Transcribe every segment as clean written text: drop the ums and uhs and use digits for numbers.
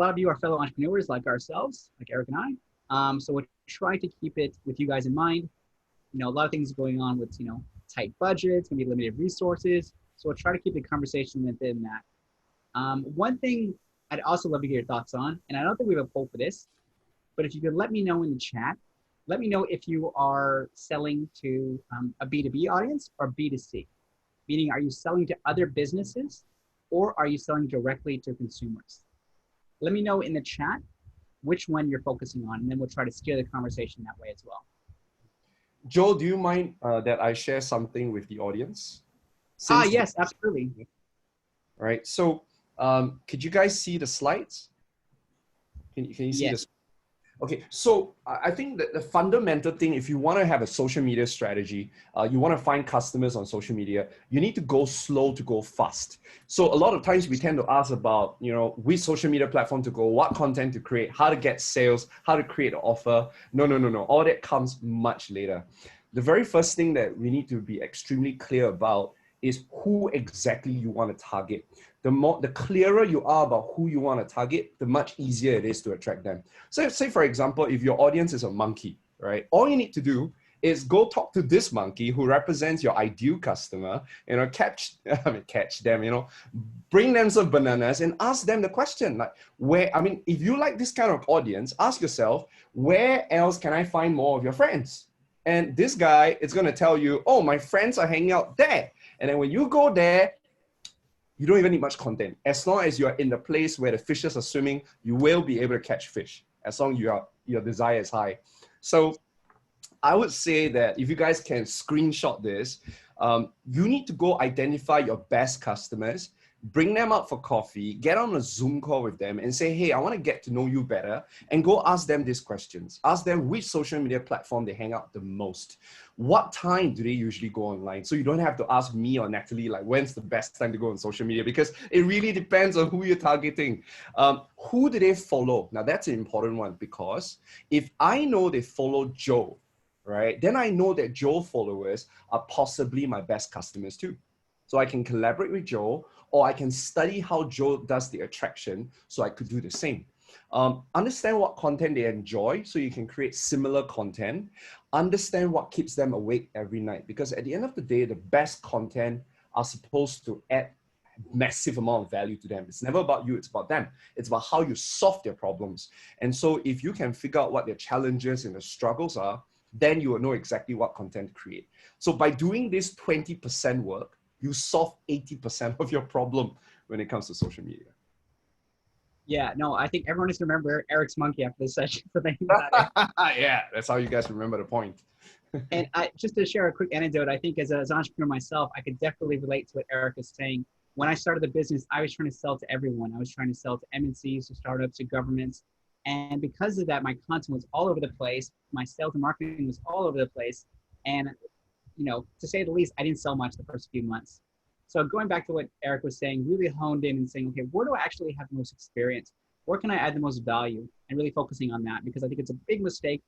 lot of you are fellow entrepreneurs like ourselves, like Eric and I. So we'll try to keep it with you guys in mind. A lot of things going on with, tight budgets, maybe limited resources. So we'll try to keep the conversation within that. One thing I'd also love to get your thoughts on, and I don't think we have a poll for this, but if you could let me know in the chat, let me know if you are selling to a B2B audience or B2C. Meaning, are you selling to other businesses or are you selling directly to consumers? Let me know in the chat which one you're focusing on, and then we'll try to steer the conversation that way as well. Joel, do you mind that I share something with the audience? Yes, absolutely. All right, so could you guys see the slides? Can you see yes. this? Okay, so I think that the fundamental thing, if you want to have a social media strategy, you want to find customers on social media, you need to go slow to go fast. So a lot of times we tend to ask about, which social media platform to go, what content to create, how to get sales, how to create an offer. No. All that comes much later. The very first thing that we need to be extremely clear about is who exactly you want to target. The clearer you are about who you want to target, the much easier it is to attract them. So say for example, if your audience is a monkey, right? All you need to do is go talk to this monkey who represents your ideal customer, catch them, bring them some bananas and ask them the question, like, if you like this kind of audience, ask yourself, where else can I find more of your friends? And this guy is going to tell you, oh, my friends are hanging out there. And then when you go there, you don't even need much content. As long as you're in the place where the fishes are swimming, you will be able to catch fish, as long as your desire is high. So I would say that if you guys can screenshot this, you need to go identify your best customers, bring them up for coffee, get on a Zoom call with them and say, hey, I want to get to know you better, and go ask them these questions. Ask them which social media platform they hang out the most. What time do they usually go online? So you don't have to ask me or Natalie, like, when's the best time to go on social media? Because it really depends on who you're targeting. Who do they follow? Now that's an important one, because if I know they follow Joe, right, then I know that Joe followers are possibly my best customers too. So I can collaborate with Joe, or I can study how Joe does the attraction so I could do the same. Understand what content they enjoy so you can create similar content. Understand what keeps them awake every night, because at the end of the day, the best content are supposed to add massive amount of value to them. It's never about you, it's about them. It's about how you solve their problems. And so if you can figure out what their challenges and their struggles are, then you will know exactly what content to create. So by doing this 20% work, you solve 80% of your problem when it comes to social media. Yeah, no, I think everyone needs to remember Eric's monkey after this session. So thank you for that. Yeah, that's how you guys remember the point. And just to share a quick anecdote, I think as an entrepreneur myself, I could definitely relate to what Eric is saying. When I started the business, I was trying to sell to everyone. I was trying to sell to MNCs, to startups, to governments. And because of that, my content was all over the place. My sales and marketing was all over the place. And to say the least, I didn't sell much the first few months. So going back to what Eric was saying, really honed in and saying, okay, where do I actually have the most experience? Where can I add the most value? And really focusing on that, because I think it's a big mistake,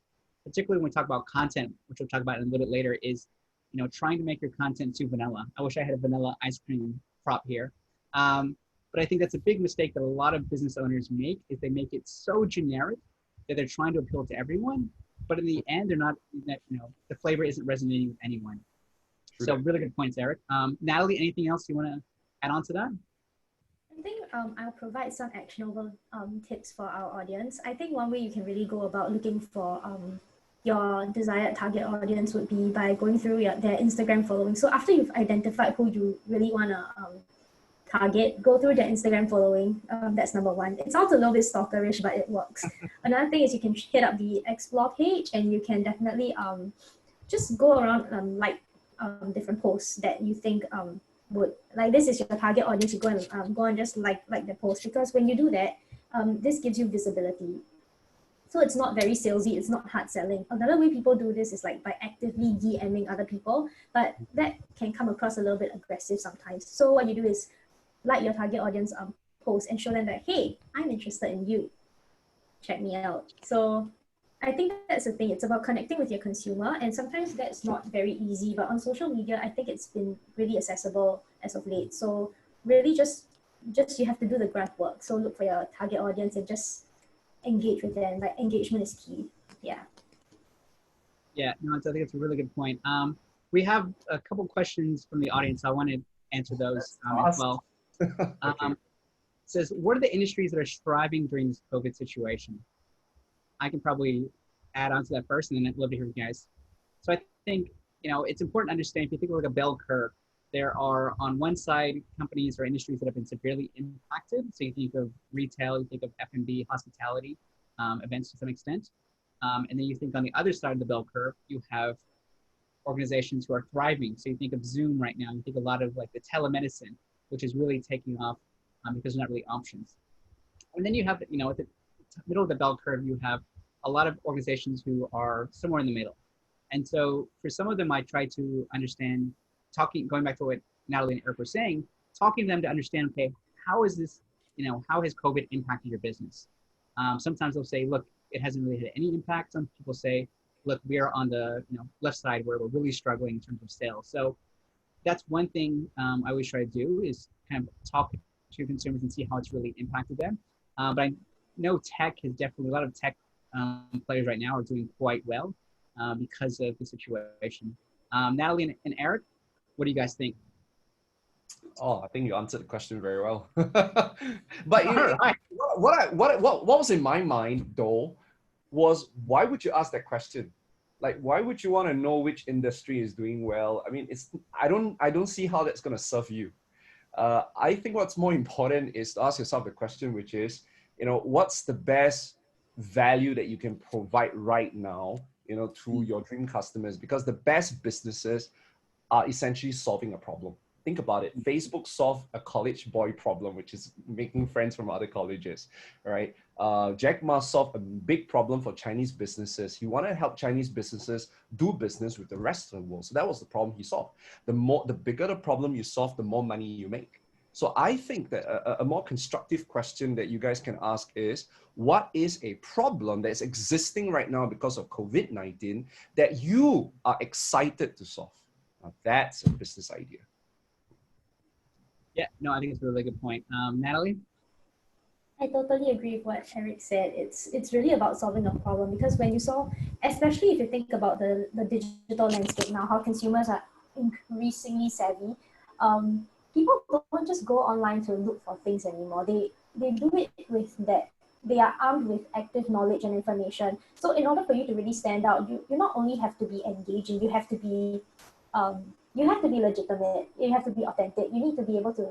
particularly when we talk about content, which we'll talk about in a little bit later, is trying to make your content too vanilla. I wish I had a vanilla ice cream prop here. But I think that's a big mistake that a lot of business owners make, is they make it so generic that they're trying to appeal to everyone. But in the end, they're not, the flavor isn't resonating with anyone. True. So really good points, Eric. Natalie, anything else you want to add on to that? I think I'll provide some actionable tips for our audience. I think one way you can really go about looking for your desired target audience would be by going through their Instagram following. So after you've identified who you really want to target, go through their Instagram following. That's number one. It sounds a little bit stalkerish, but it works. Another thing is you can hit up the explore page, and you can definitely just go around like different posts that you think would, like, this is your target audience. You go and just like the post, because when you do that, this gives you visibility. So it's not very salesy, it's not hard selling. Another way people do this is like by actively DMing other people, but that can come across a little bit aggressive sometimes. So what you do is like your target audience post and show them that, hey, I'm interested in you. Check me out. So I think that's the thing. It's about connecting with your consumer, and sometimes that's not very easy, but on social media, I think it's been really accessible as of late. So really just just you have to do the graph work. So look for your target audience and just engage with them. Like engagement is key. Yeah. Yeah, no, I think it's a really good point. We have a couple questions from the audience. I want to answer those as well. Okay. It says, what are the industries that are thriving during this COVID situation? I can probably add on to that first, and then I'd love to hear you guys. So I think, it's important to understand, if you think of like a bell curve, there are on one side companies or industries that have been severely impacted. So you think of retail, you think of F&B, hospitality, events to some extent. And then you think on the other side of the bell curve, you have organizations who are thriving. So you think of Zoom right now, you think a lot of like the telemedicine, which is really taking off because there's not really options. And then you have, at the middle of the bell curve, you have a lot of organizations who are somewhere in the middle. And so for some of them, I try to understand, going back to what Natalie and Eric were saying, talking to them to understand, okay, how is this, how has COVID impacted your business? Sometimes they'll say, look, it hasn't really had any impact. Some people say, look, we are on the left side where we're really struggling in terms of sales. So that's one thing I always try to do, is kind of talk to consumers and see how it's really impacted them. But I know tech has definitely, a lot of tech players right now are doing quite well because of the situation. Natalie and Eric, what do you guys think? Oh, I think you answered the question very well. But Right. what was in my mind though was, why would you ask that question? Like, why would you want to know which industry is doing well? I mean, I don't see how that's going to serve you. I think what's more important is to ask yourself the question, which is, what's the best value that you can provide right now, to your dream customers? Because the best businesses are essentially solving a problem. Think about it. Facebook solved a college boy problem, which is making friends from other colleges, right? Jack Ma solved a big problem for Chinese businesses. He wanted to help Chinese businesses do business with the rest of the world. So that was the problem he solved. The bigger the problem you solve, the more money you make. So I think that a more constructive question that you guys can ask is, what is a problem that's existing right now because of COVID-19 that you are excited to solve? Now that's a business idea. Yeah, no, I think it's a really good point. Natalie? I totally agree with what Eric said. It's really about solving a problem, because when you solve, especially if you think about the digital landscape now, how consumers are increasingly savvy, people don't just go online to look for things anymore. They do it with that. They are armed with active knowledge and information. So in order for you to really stand out, you not only have to be engaging, you have to be legitimate, you have to be authentic, you need to be able to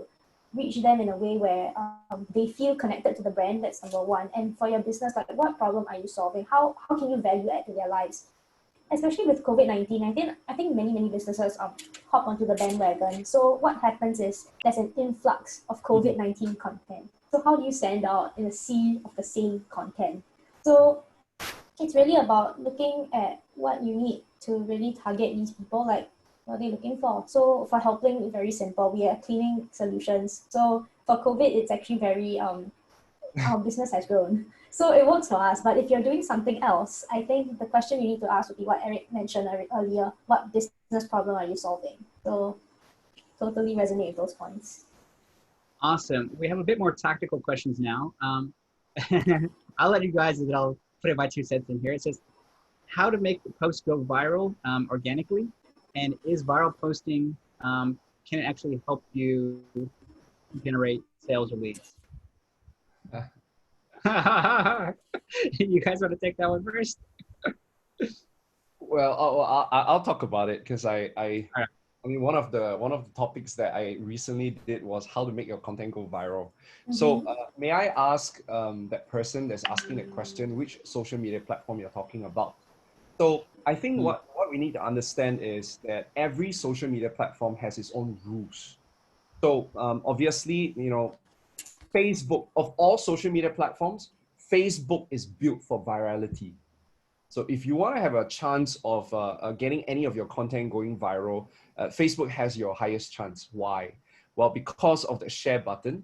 reach them in a way where they feel connected to the brand. That's number one. And for your business, like, what problem are you solving? How can you value add to their lives? Especially with COVID-19, I think many businesses hop onto the bandwagon. So what happens is there's an influx of COVID-19 content. So how do you stand out in a sea of the same content? So it's really about looking at what you need to really target these people, like what are they looking for. So for Helpling, it's very simple. We are cleaning solutions. So for COVID, it's actually very, our business has grown. So it works for us. But if you're doing something else, I think the question you need to ask would be what Eric mentioned earlier. What business problem are you solving? So totally resonate with those points. Awesome. We have a bit more tactical questions now. I'll let you guys, I'll put my 2 cents in here. It says, how to make the post go viral organically? And is viral posting, can it actually help you generate sales or leads? You guys want to take that one first? Well, I'll talk about it, because I mean, one of the topics that I recently did was how to make your content go viral. Mm-hmm. So may I ask that person that's asking that question, which social media platform you're talking about? So I think what we need to understand is that every social media platform has its own rules. So obviously, Facebook, of all social media platforms, Facebook is built for virality. So if you want to have a chance of getting any of your content going viral, Facebook has your highest chance. Why? Well, because of the share button.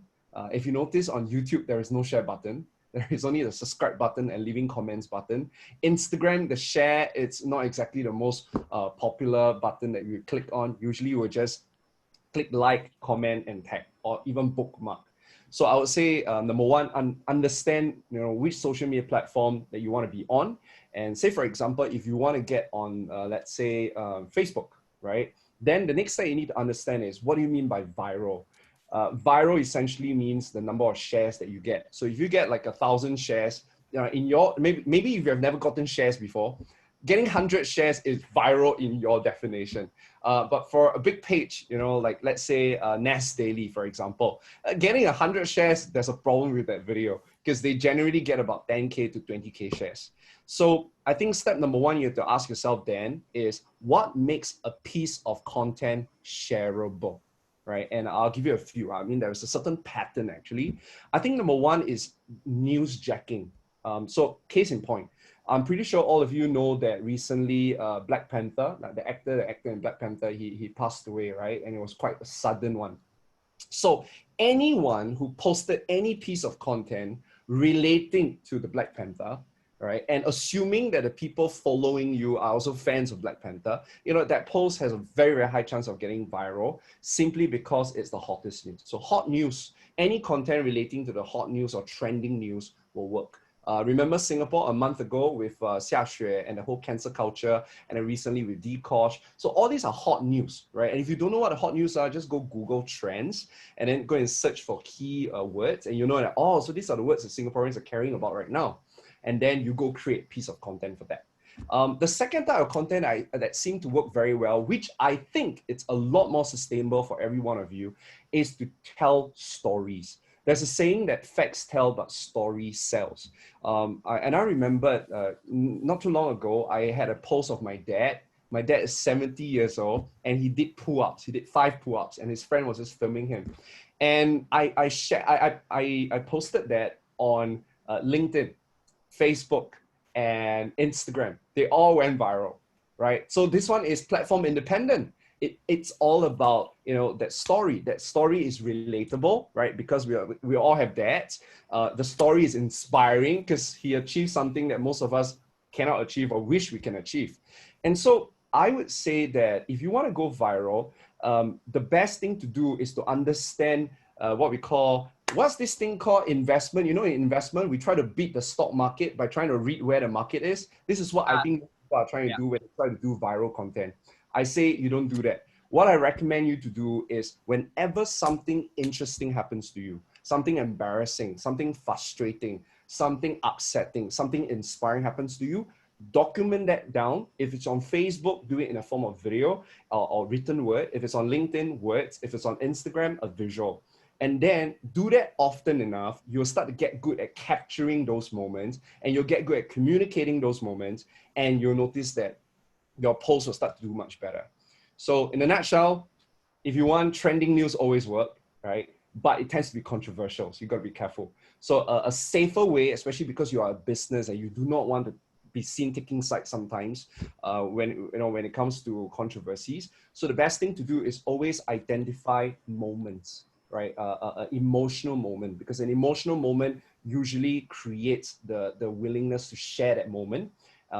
If you notice on YouTube, there is no share button. There is only the subscribe button and leaving comments button. Instagram, the share, it's not exactly the most popular button that you click on. Usually you will just click like, comment, and tag, or even bookmark. So I would say number one, understand which social media platform that you want to be on. And say, for example, if you want to get on, let's say, Facebook, right? Then the next thing you need to understand is, what do you mean by viral? Viral essentially means the number of shares that you get. So if you get like 1,000 shares, in your, maybe if you have never gotten shares before, getting 100 shares is viral in your definition. But for a big page, like let's say Nas Daily, for example, getting 100 shares, there's a problem with that video because they generally get about 10K to 20K shares. So I think step number one you have to ask yourself then is, what makes a piece of content shareable, right? And I'll give you a few. I mean, there's a certain pattern actually. I think number one is news jacking. So case in point, I'm pretty sure all of you know that recently Black Panther, like the actor in Black Panther, he passed away, right? And it was quite a sudden one. So anyone who posted any piece of content relating to the Black Panther, right, and assuming that the people following you are also fans of Black Panther, that post has a very, very high chance of getting viral simply because it's the hottest news. So hot news, any content relating to the hot news or trending news will work. Remember Singapore a month ago with 𝐊𝐞𝐲 and the whole cancer culture, and then recently with 𝐒𝐞𝐲. So all these are hot news, right? And if you don't know what the hot news are, just go Google trends and then go and search for key words, and you know that, oh, so these are the words that Singaporeans are caring about right now. And then you go create a piece of content for that. The second type of content that seemed to work very well, which I think it's a lot more sustainable for every one of you, is to tell stories. There's a saying that facts tell, but story sells. And I remember not too long ago, I had a post of my dad. My dad is 70 years old and he did pull-ups. He did 5 pull-ups and his friend was just filming him. And I posted that on LinkedIn, Facebook, and Instagram. They all went viral, right? So this one is platform independent. It's all about, that story. That story is relatable, right? Because we all have dads. The story is inspiring because he achieved something that most of us cannot achieve or wish we can achieve. And so I would say that if you want to go viral, the best thing to do is to understand what we call, what's this thing called investment? In investment, we try to beat the stock market by trying to read where the market is. This is what I think people are trying to do when they try to do viral content. I say you don't do that. What I recommend you to do is, whenever something interesting happens to you, something embarrassing, something frustrating, something upsetting, something inspiring happens to you, document that down. If it's on Facebook, do it in a form of video or written word. If it's on LinkedIn, words. If it's on Instagram, a visual. And then do that often enough, you'll start to get good at capturing those moments, and you'll get good at communicating those moments, and you'll notice that your posts will start to do much better. So in a nutshell, if you want, trending news always work, right? But it tends to be controversial, so you gotta be careful. So a safer way, especially because you are a business and you do not want to be seen taking sides sometimes when it comes to controversies. So the best thing to do is always identify moments, right? An emotional moment, because an emotional moment usually creates the willingness to share that moment.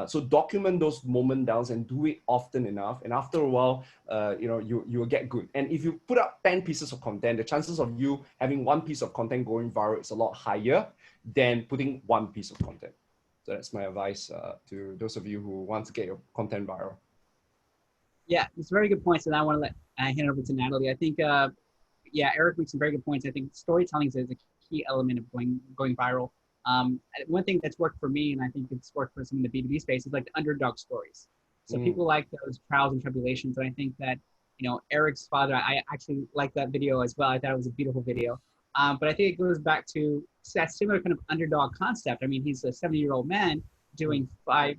So document those moment downs and do it often enough. And after a while, you will get good. And if you put up 10 pieces of content, the chances of you having one piece of content going viral is a lot higher than putting one piece of content. So that's my advice to those of you who want to get your content viral. Yeah, it's very good points. And I want to hand it over to Natalie. I think, yeah, Eric makes some very good points. I think storytelling is a key element of going viral. One thing that's worked for me, and I think it's worked for some of the B2B space, is like the underdog stories. So people like those trials and tribulations. And I think that, Eric's father, I actually like that video as well. I thought it was a beautiful video. But I think it goes back to that similar kind of underdog concept. I mean, he's a 70-year-old man doing 5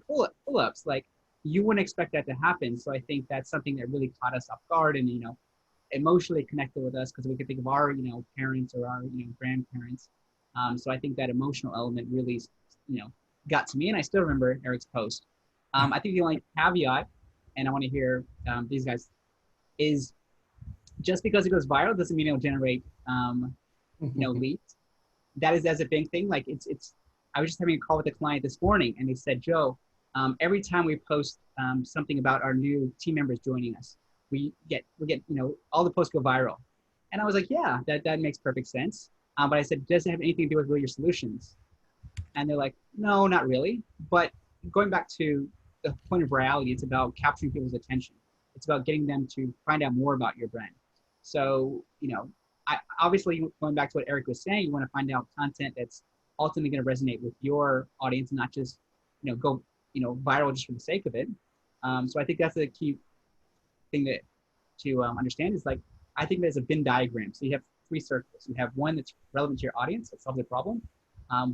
pull-ups. Like, you wouldn't expect that to happen. So I think that's something that really caught us off guard and, emotionally connected with us, because we could think of our, parents or our, grandparents. So I think that emotional element really, got to me, and I still remember Eric's post. I think the only caveat, and I want to hear these guys, is just because it goes viral doesn't mean it'll generate, leads. That's a big thing. Like I was just having a call with a client this morning, and they said, Joe, every time we post something about our new team members joining us, we get all the posts go viral. And And I was like, yeah, that makes perfect sense. But I said, does it have anything to do with really your solutions? And they're like, no, not really. But going back to the point of virality, it's about capturing people's attention. It's about getting them to find out more about your brand. So, obviously going back to what Eric was saying, you want to find out content that's ultimately going to resonate with your audience, and not just, go, viral just for the sake of it. So I think that's the key thing to understand is, like, I think there's a Venn diagram. So you have three circles. You have one that's relevant to your audience, that solves the problem.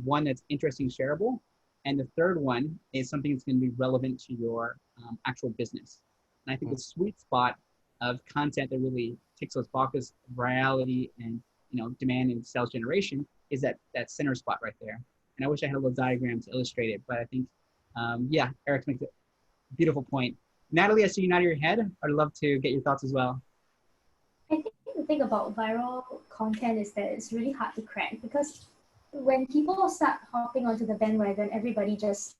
One that's interesting, shareable. And the third one is something that's going to be relevant to your actual business. And I think the sweet spot of content that really ticks those boxes, virality and demand and sales generation, is that center spot right there. And I wish I had a little diagram to illustrate it, but I think, yeah, Eric makes a beautiful point. Natalie, I see you nodding your head. I'd love to get your thoughts as well. I think the thing about viral content is that it's really hard to crack, because when people start hopping onto the bandwagon, everybody just,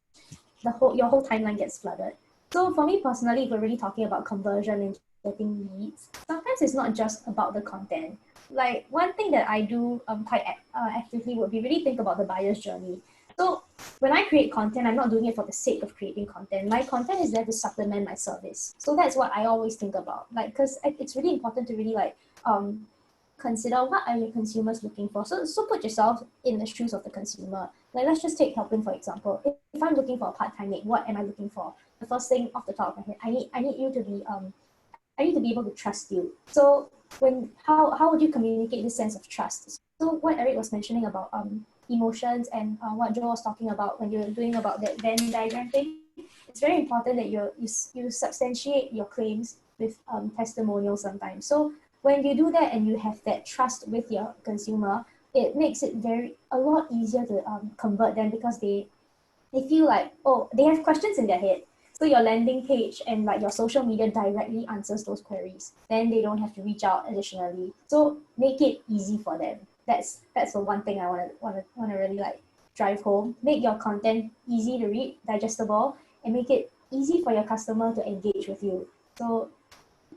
your whole timeline gets flooded. So for me personally, if we're really talking about conversion and getting leads, sometimes it's not just about the content. Like, one thing that I do quite actively would be really think about the buyer's journey. So when I create content, I'm not doing it for the sake of creating content. My content is there to supplement my service. So that's what I always think about. Like, because it's really important to really consider what are your consumers looking for. So put yourself in the shoes of the consumer. Like, let's just take Helpling, for example. If I'm looking for a part-time mate, what am I looking for? The first thing off the top of my head, I need you to be I need to be able to trust you. So how would you communicate this sense of trust? So what Eric was mentioning about emotions and what Joe was talking about when you're doing about that Venn diagram thing, it's very important that you substantiate your claims with testimonials sometimes. So when you do that and you have that trust with your consumer, it makes it a lot easier to convert them, because they feel like, oh, they have questions in their head. So your landing page and like your social media directly answers those queries. Then they don't have to reach out additionally. So make it easy for them. That's the one thing I want to really drive home. Make your content easy to read, digestible, and make it easy for your customer to engage with you. So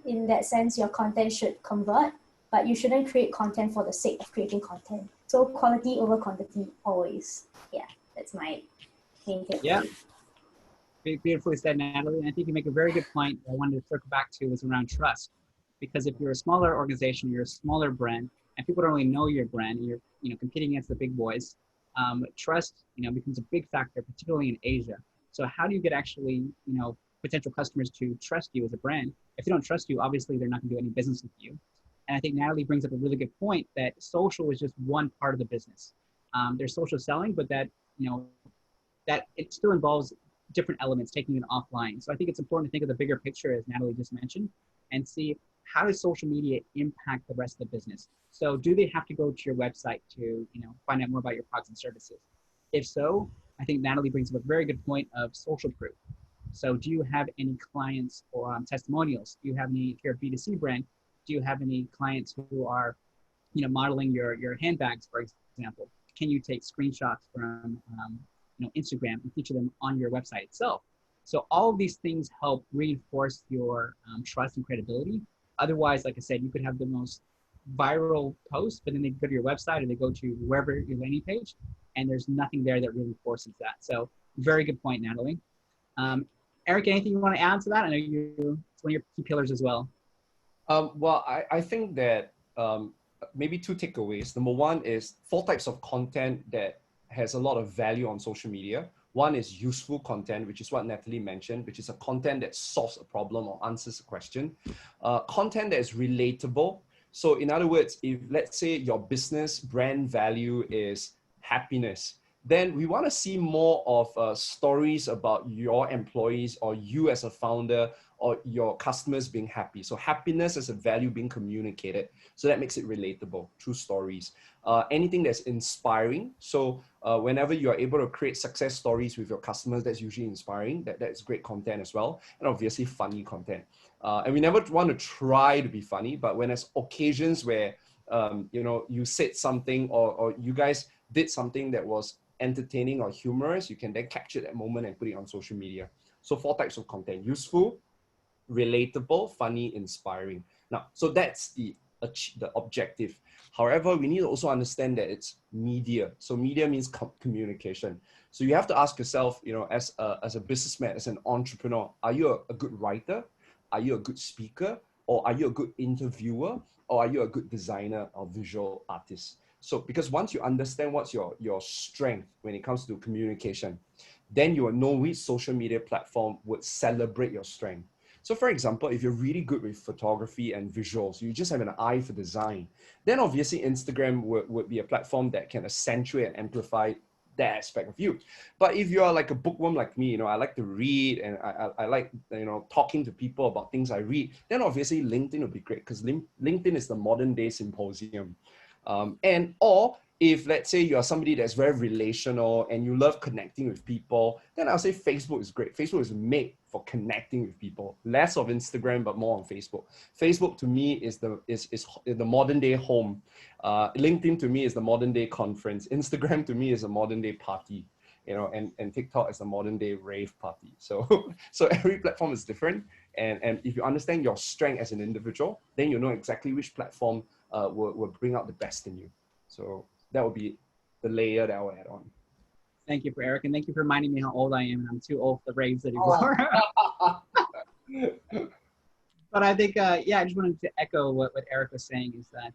in that sense, your content should convert, but you shouldn't create content for the sake of creating content. So quality over quantity always. Yeah, that's my main takeaway. Yeah. Beautifully said, Natalie. And I think you make a very good point that I wanted to circle back to, is around trust. Because if you're a smaller organization, you're a smaller brand, and people don't really know your brand, and you're competing against the big boys, trust becomes a big factor, particularly in Asia. So how do you get actually potential customers to trust you as a brand? If they don't trust you, obviously they're not going to do any business with you. And I think Natalie brings up a really good point that social is just one part of the business. There's social selling, but that it still involves different elements, taking it offline. So I think it's important to think of the bigger picture, as Natalie just mentioned, and see, how does social media impact the rest of the business? So do they have to go to your website to find out more about your products and services? If so, I think Natalie brings up a very good point of social proof. So do you have any clients or testimonials? Do you have any, if you're a B2C brand, do you have any clients who are modeling your handbags, for example? Can you take screenshots from Instagram and feature them on your website itself? So all of these things help reinforce your trust and credibility. Otherwise, like I said, you could have the most viral post, but then they go to your website or they go to wherever your landing page, and there's nothing there that really forces that. So very good point, Natalie. Eric, anything you want to add to that? I know it's one of your key pillars as well. Well, I think that maybe two takeaways. Number one is 4 types of content that has a lot of value on social media. One is useful content, which is what Natalie mentioned, which is a content that solves a problem or answers a question. Content that is relatable. So in other words, if let's say your business brand value is happiness, then we want to see more of stories about your employees or you as a founder or your customers being happy. So happiness as a value being communicated. So that makes it relatable through stories. Anything that's inspiring. So whenever you are able to create success stories with your customers, that's usually inspiring. That's great content as well. And obviously funny content. And we never want to try to be funny, but when there's occasions where you said something or you guys did something that was entertaining or humorous, you can then capture that moment and put it on social media. So 4 types of content: useful, relatable, funny, inspiring. Now, so that's the the objective. However, we need to also understand that it's media. So media means communication. So you have to ask yourself, you know, as a businessman, as an entrepreneur, are you a good writer? Are you a good speaker? Or are you a good interviewer? Or are you a good designer or visual artist? So because once you understand what's your strength when it comes to communication, then you will know which social media platform would celebrate your strength. So for example, if you're really good with photography and visuals, you just have an eye for design, then obviously Instagram would be a platform that can accentuate and amplify that aspect of you. But if you're like a bookworm like me, you know, I like to read and I like, you know, talking to people about things I read, then obviously LinkedIn would be great because LinkedIn is the modern day symposium. Or if let's say you're somebody that's very relational and you love connecting with people, then I'll say Facebook is great. Facebook is made for connecting with people. Less of Instagram, but more on Facebook. Facebook to me is the modern day home. LinkedIn to me is the modern day conference. Instagram to me is a modern day party, you know, and TikTok is a modern day rave party. So, so every platform is different. And if you understand your strength as an individual, then you know exactly which platform will bring out the best in you. So that would be the layer that I will add on. Thank you, Eric, and thank you for reminding me how old I am, and I'm too old for the raves anymore. Oh. But I think, yeah, I just wanted to echo what Eric was saying is that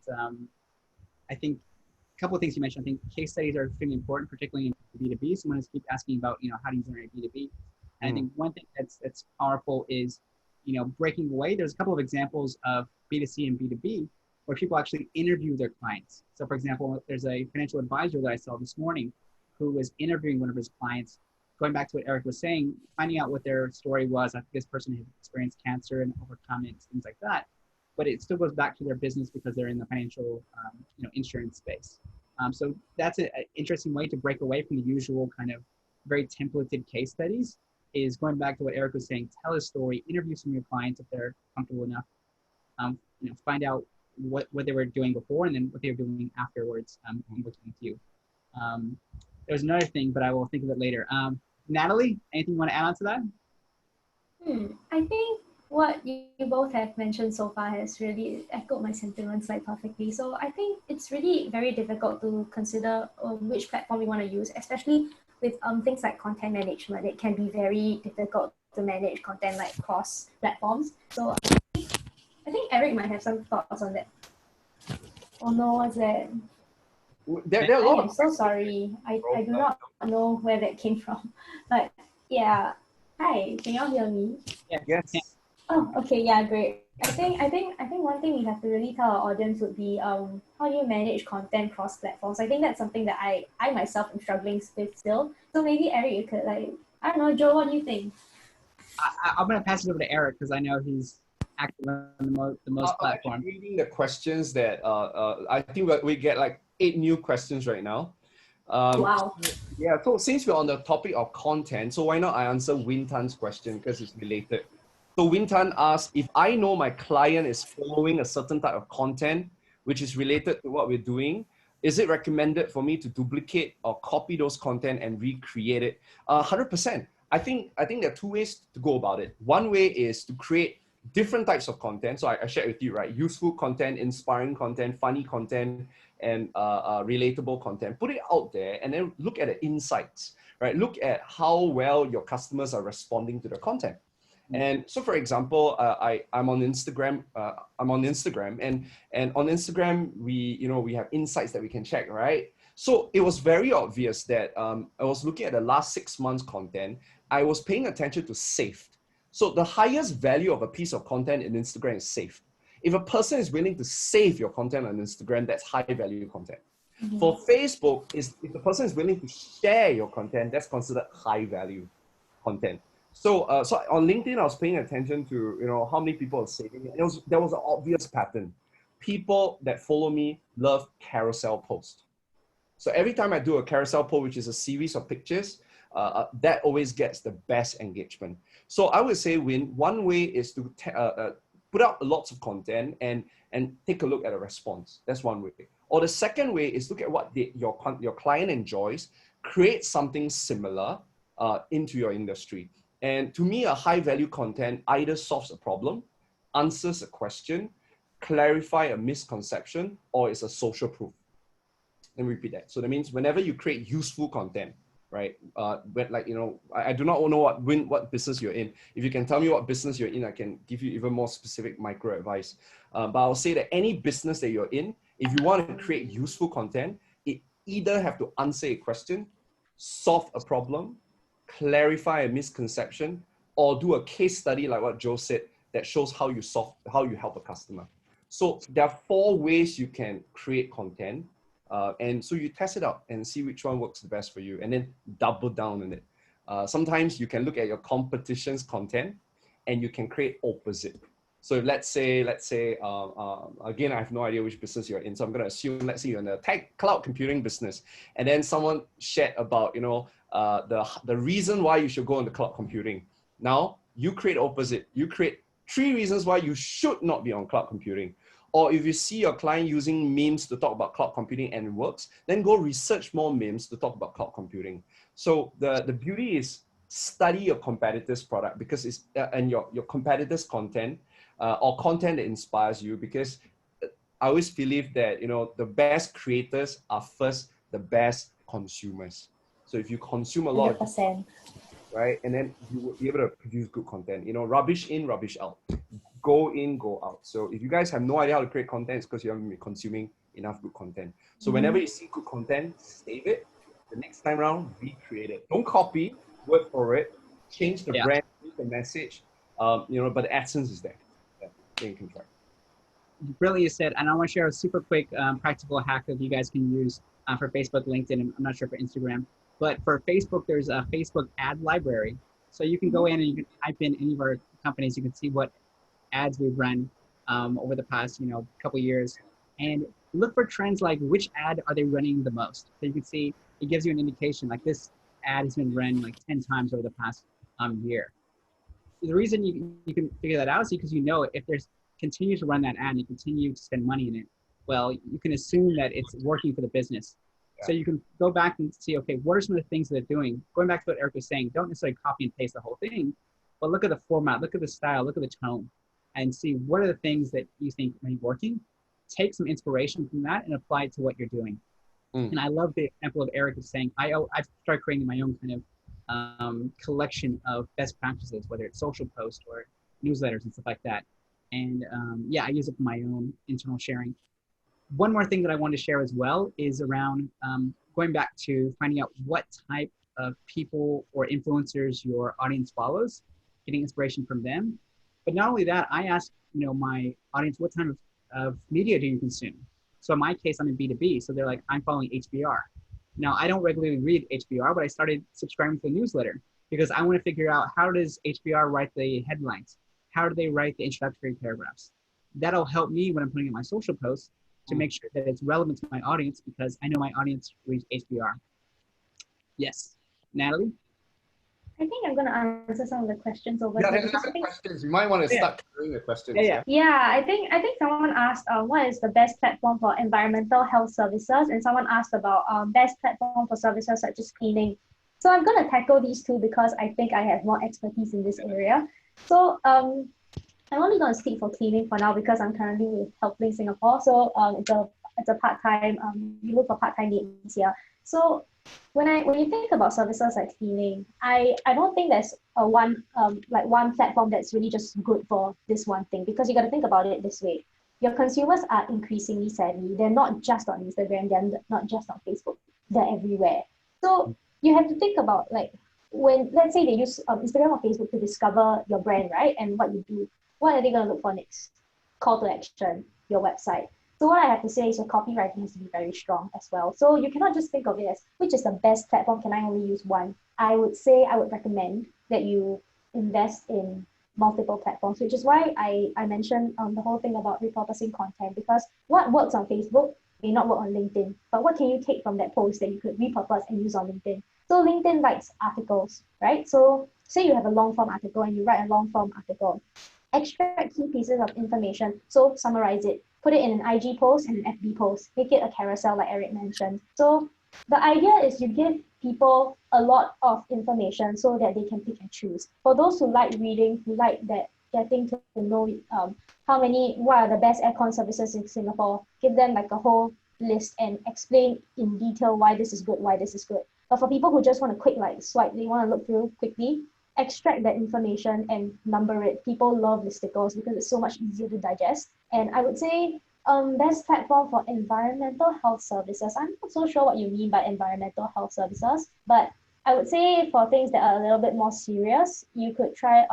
I think a couple of things you mentioned. I think case studies are extremely important, particularly in B2B. So I'm going to keep asking about, you know, how do you generate B2B? And I think one thing that's powerful is, you know, breaking away. There's a couple of examples of B2C and B2B where people actually interview their clients. So for example, there's a financial advisor that I saw this morning who was interviewing one of his clients, going back to what Eric was saying, finding out what their story was. I think this person had experienced cancer and overcome it, things like that. But it still goes back to their business because they're in the financial, you know, insurance space. So that's an interesting way to break away from the usual kind of very templated case studies, is going back to what Eric was saying, tell a story, interview some of your clients if they're comfortable enough, you know, find out what they were doing before and then what they were doing afterwards, working with you. There's another thing, but I will think of it later. Natalie, anything you want to add on to that? I think what you both have mentioned so far has really echoed my sentiments like perfectly. So I think it's really very difficult to consider which platform we want to use, especially with things like content management. It can be very difficult to manage content like cross platforms. So I think Eric might have some thoughts on that. Oh no, what's that? There are a lot I'm so sorry. I do not know where that came from. But yeah. Hi, can y'all hear me? Yes. Oh, okay, yeah, great. I think one thing we have to really tell our audience would be how do you manage content cross platforms? I think that's something that I myself am struggling with still. So maybe Eric, you could like, I don't know, Joe, what do you think? I'm gonna pass it over to Eric because I know he's active on the most platforms. I'm reading the questions that I think we get like 8 new questions right now. Wow. Yeah, so since we're on the topic of content, so why not I answer Win Tan's question because it's related. So Win Tan asked, if I know my client is following a certain type of content which is related to what we're doing, is it recommended for me to duplicate or copy those content and recreate it? 100%. I think there are 2 ways to go about it. One way is to create different types of content. So I shared with you, right? Useful content, inspiring content, funny content, and relatable content. Put it out there and then look at the insights, right? Look at how well your customers are responding to the content. And so, for example, I'm on Instagram. And on Instagram we have insights that we can check, right? So it was very obvious that I was looking at the last 6 months content. I was paying attention to saved. So the highest value of a piece of content in Instagram is saved. If a person is willing to save your content on Instagram, that's high value content. Mm-hmm. For Facebook, if the person is willing to share your content, that's considered high value content. So on LinkedIn, I was paying attention to how many people are saving it. There was an obvious pattern. People that follow me love carousel posts. So every time I do a carousel post, which is a series of pictures, that always gets the best engagement. So I would say, one way is to put out lots of content and take a look at a response. That's one way. Or the second way is look at what your client enjoys, create something similar into your industry. And to me, a high value content either solves a problem, answers a question, clarify a misconception, or it's a social proof. Let me repeat that. So that means whenever you create useful content, right? Like, you know, I do not know what business you're in. If you can tell me what business you're in, I can give you even more specific micro advice. But I'll say that any business that you're in, if you want to create useful content, it either have to answer a question, solve a problem, clarify a misconception, or do a case study like what Joe said that shows how you help a customer. So there are 4 ways you can create content. And so you test it out and see which one works the best for you, and then double down on it. Sometimes you can look at your competition's content and you can create opposite. So let's say, again, I have no idea which business you're in. So I'm going to assume, let's say you're in the cloud computing business, and then someone shared about, you know, the reason why you should go into cloud computing. Now you create opposite. You create 3 reasons why you should not be on cloud computing. Or if you see your client using memes to talk about cloud computing and it works, then go research more memes to talk about cloud computing. So the beauty is study your competitor's product, because it's and your competitor's content, or content that inspires you, because I always believe that, you know, the best creators are first the best consumers. So if you consume a lot, 100%. right, and then you will be able to produce good content. You know, rubbish in, rubbish out. Go in, go out. So if you guys have no idea how to create content, it's because you haven't been consuming enough good content. So whenever you see good content, save it. The next time around, recreate it. Don't copy, work for it. Change the brand, change the message. You know, but the essence is there. Yeah, then you can try. Brilliant said, and I want to share a super quick practical hack that you guys can use for Facebook, LinkedIn, and I'm not sure for Instagram. But for Facebook, there's a Facebook ad library. So you can go in and you can type in any of our companies. You can see what ads we've run over the past, you know, couple of years, and look for trends like which ad are they running the most. So you can see it gives you an indication like this ad has been run like 10 times over the past year. The reason you can figure that out is because, you know, if there's continue to run that ad and you continue to spend money in it, well, you can assume that it's working for the business. Yeah. So you can go back and see, okay, what are some of the things that they're doing? Going back to what Eric was saying, don't necessarily copy and paste the whole thing, but look at the format, look at the style, look at the tone, and see what are the things that you think may be working. Take some inspiration from that and apply it to what you're doing. And I love the example of Eric is saying, I've started creating my own kind of collection of best practices, whether it's social posts or newsletters and stuff like that. And yeah, I use it for my own internal sharing. One more thing that I want to share as well is around going back to finding out what type of people or influencers your audience follows, getting inspiration from them. But not only that, I ask, you know, my audience, what type of media do you consume? So in my case, I'm in B2B. So they're like, I'm following HBR. Now, I don't regularly read HBR, but I started subscribing to the newsletter because I want to figure out, how does HBR write the headlines? How do they write the introductory paragraphs? That'll help me when I'm putting in my social posts to make sure that it's relevant to my audience, because I know my audience reads HBR. Yes. Natalie? I think I'm going to answer some of the questions over here. there. Yeah, there's questions. You might want to start clearing the questions. Yeah, I think someone asked what is the best platform for environmental health services, and someone asked about best platform for services such as cleaning. So I'm going to tackle these two because I think I have more expertise in this area. So I'm only going to speak for cleaning for now because I'm currently with Helpling Singapore. So it's a part-time, we look for part-time needs here. So when you think about services like cleaning, I don't think there's one platform that's really just good for this one thing, because you got to think about it this way. Your consumers are increasingly savvy. They're not just on Instagram, they're not just on Facebook, they're everywhere. So you have to think about, like, when, let's say they use Instagram or Facebook to discover your brand, right? And what you do, what are they going to look for next? Call to action, your website. So what I have to say is your copywriting has to be very strong as well. So you cannot just think of it as, which is the best platform, can I only use one? I would recommend that you invest in multiple platforms, which is why I mentioned the whole thing about repurposing content, because what works on Facebook may not work on LinkedIn, but what can you take from that post that you could repurpose and use on LinkedIn? So LinkedIn likes articles, right? So say you have a long form article and you write a long form article, extract key pieces of information, so summarize it, put it in an IG post and an FB post, make it a carousel like Eric mentioned. So the idea is you give people a lot of information so that they can pick and choose. For those who like reading, who like that getting to know what are the best aircon services in Singapore. Give them like a whole list and explain in detail why this is good, why this is good. But for people who just want to quick like swipe, they want to look through quickly, extract that information and number it. People love listicles because it's so much easier to digest. And I would say best platform for environmental health services. I'm not so sure what you mean by environmental health services, but I would say for things that are a little bit more serious, you could try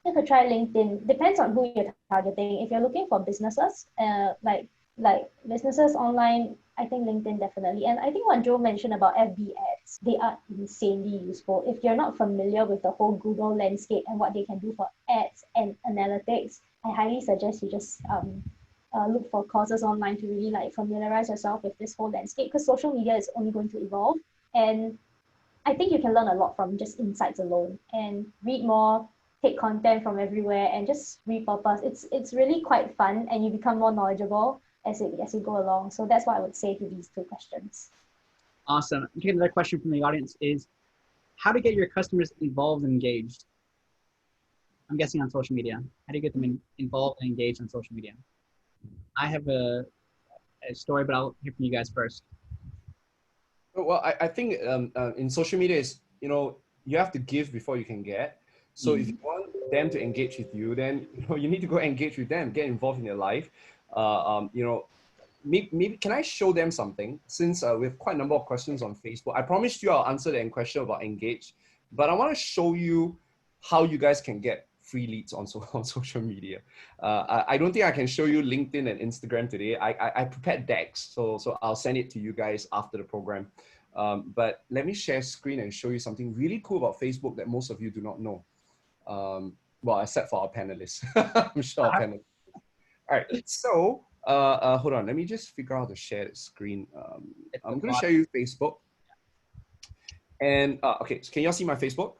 LinkedIn. Depends on who you're targeting. If you're looking for businesses, like businesses online, I think LinkedIn definitely. And I think what Joe mentioned about FB ads, they are insanely useful. If you're not familiar with the whole Google landscape and what they can do for ads and analytics, I highly suggest you just look for courses online to really like familiarize yourself with this whole landscape, because social media is only going to evolve. And I think you can learn a lot from just insights alone, and read more, take content from everywhere, and just repurpose. It's really quite fun, and you become more knowledgeable as you go along. So that's what I would say to these two questions. Awesome. Okay, another question from the audience is, how to get your customers involved and engaged? I'm guessing on social media. How do you get them involved and engaged on social media? I have a story, but I'll hear from you guys first. Well, I think in social media is, you have to give before you can get. So if you want them to engage with you, then you need to go engage with them, get involved in their life. Maybe can I show them something? Since we have quite a number of questions on Facebook. I promised you I'll answer the question about engage, but I want to show you how you guys can get free leads on social media. I don't think I can show you LinkedIn and Instagram today. I prepared decks, so I'll send it to you guys after the program. But let me share screen and show you something really cool about Facebook that most of you do not know. Well, except for our panelists. I'm sure our panelists. All right, so hold on. Let me just figure out how to share the screen. I'm going to show you Facebook. And okay, so can you all see my Facebook?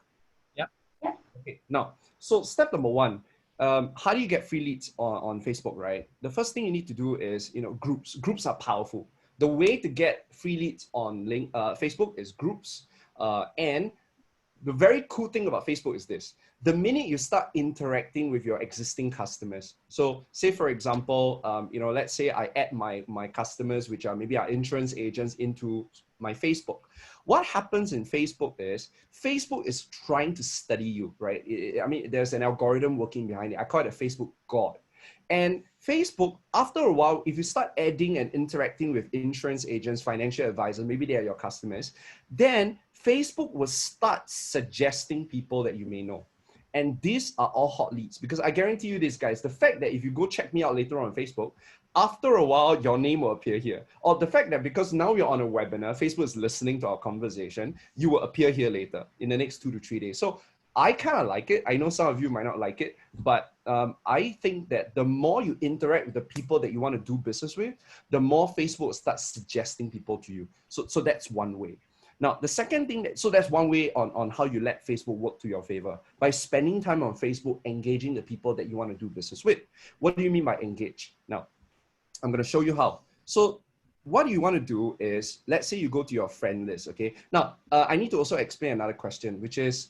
Yep. Yeah. Okay, now, so step number one, how do you get free leads on Facebook, right? The first thing you need to do is, groups. Groups are powerful. The way to get free leads on Facebook is groups. And the very cool thing about Facebook is this. The minute you start interacting with your existing customers, so say for example, let's say I add my customers, which are maybe our insurance agents, into my Facebook. What happens in Facebook is trying to study you, right? I mean, there's an algorithm working behind it. I call it a Facebook God. And Facebook, after a while, if you start adding and interacting with insurance agents, financial advisors, maybe they are your customers, then Facebook will start suggesting people that you may know. And these are all hot leads, because I guarantee you this, guys, the fact that if you go check me out later on Facebook, after a while, your name will appear here. Or the fact that because now you're on a webinar, Facebook is listening to our conversation, you will appear here later in the next 2 to 3 days. So I kind of like it. I know some of you might not like it, but I think that the more you interact with the people that you want to do business with, the more Facebook starts suggesting people to you. So that's one way. Now, the second thing, that's one way on how you let Facebook work to your favor, by spending time on Facebook, engaging the people that you want to do business with. What do you mean by engage? Now, I'm going to show you how. So what you want to do is, let's say you go to your friend list, okay? Now, I need to also explain another question, which is,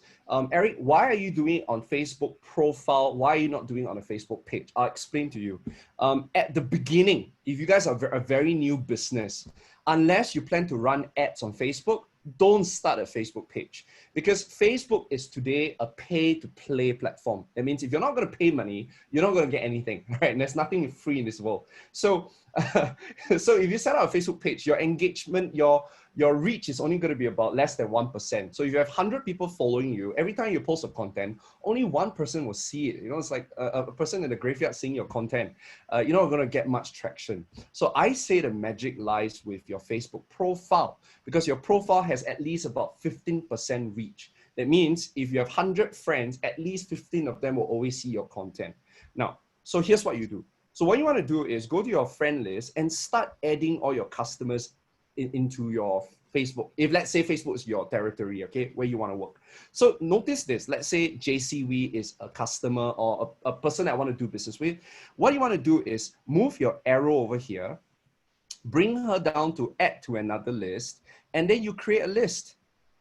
Eric, why are you doing it on Facebook profile? Why are you not doing it on a Facebook page? I'll explain to you. At the beginning, if you guys are a very new business, unless you plan to run ads on Facebook, don't start a Facebook page, because Facebook is today a pay-to-play platform. That means if you're not going to pay money, you're not going to get anything, right? And there's nothing free in this world. So, so if you set up a Facebook page, your engagement, your reach is only going to be about less than 1%. So if you have 100 people following you, every time you post a content, only one person will see it. It's like a person in the graveyard seeing your content. You're not going to get much traction. So I say the magic lies with your Facebook profile, because your profile has at least about 15% reach. That means if you have 100 friends, at least 15 of them will always see your content. Now, so here's what you do. So what you want to do is go to your friend list and start adding all your customers into your Facebook. If let's say Facebook is your territory, okay, where you want to work. So notice this, let's say JCW is a customer or a person that I want to do business with. What you want to do is move your arrow over here, bring her down to add to another list, and then you create a list.